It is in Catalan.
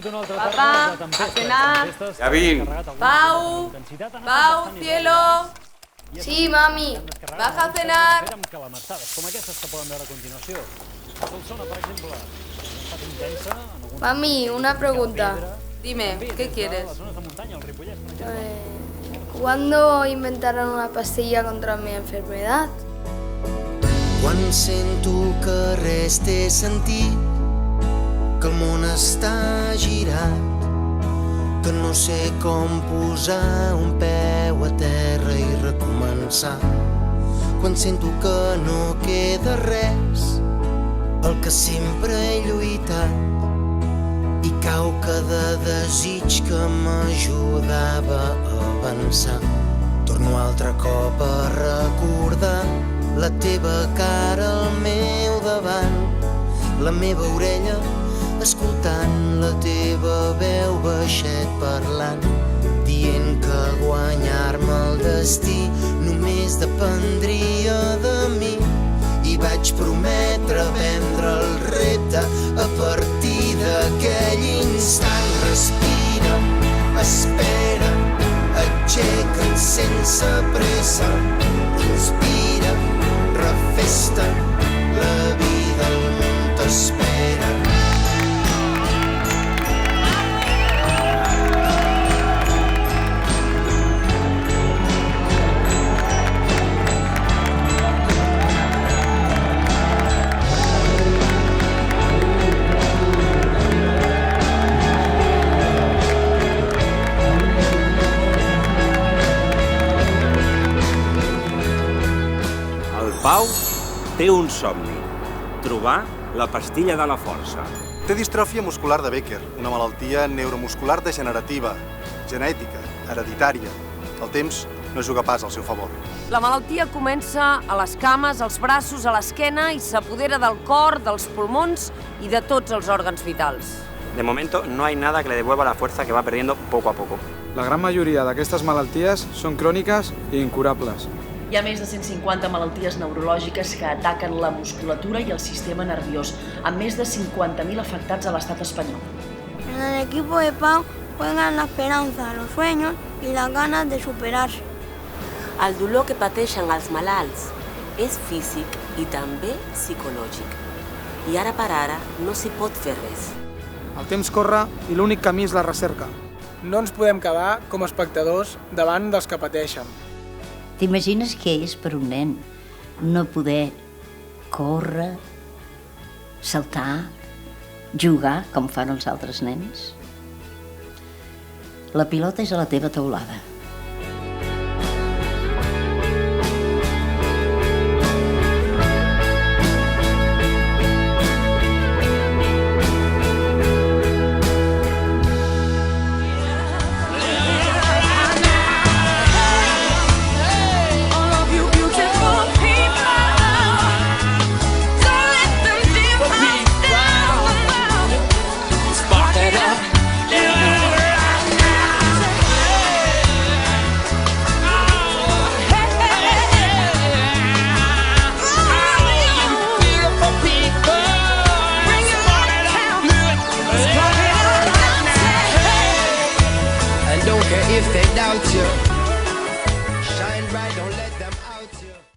Papá, a cenar. Ja vinc. Pau, Pau, cielo. Sí, mami. Baja a cenar. Mami, una pregunta. Dime, ¿qué quieres? ¿Cuándo inventarán una pastilla contra mi enfermedad? Quan sento que res té sentit, que el món està girat, que no sé com posar un peu a terra i recomençar. Quan sento que no queda res, pel que sempre he lluitat, i cau cada desig que m'ajudava a avançar. Torno altre cop a recordar la teva cara al meu davant, la meva orella escoltant la teva veu baixet parlant, dient que guanyar-me el destí només dependria de mi. I vaig prometre prendre el repte a partir d'aquell instant. Respira, espera, aixeca't sense pressa, inspira, refesta, la vida al món t'espera. Pau té un somni, trobar la pastilla de la força. Té distròfia muscular de Becker, una malaltia neuromuscular degenerativa, genètica, hereditària. El temps no juga pas al seu favor. La malaltia comença a les cames, als braços, a l'esquena i s'apodera del cor, dels pulmons i de tots els òrgans vitals. De momento no hay nada que le devuelva la fuerza que va perdiendo poco a poco. La gran majoria d'aquestes malalties són cròniques i incurables. Hi ha més de 150 malalties neurològiques que ataquen la musculatura i el sistema nerviós, amb més de 50.000 afectats a l'estat espanyol. En el equipo de Pau juegan la esperanza, los sueños y las ganas de superarse. El dolor que pateixen els malalts és físic i també psicològic. I ara per ara no s'hi pot fer res. El temps corre i l'únic camí és la recerca. No ens podem quedar com a espectadors davant dels que pateixen. T'imagines què és per un nen no poder córrer, saltar, jugar com fan els altres nens? La pilota és a la teva teulada. If they doubt you, shine bright, don't let them out.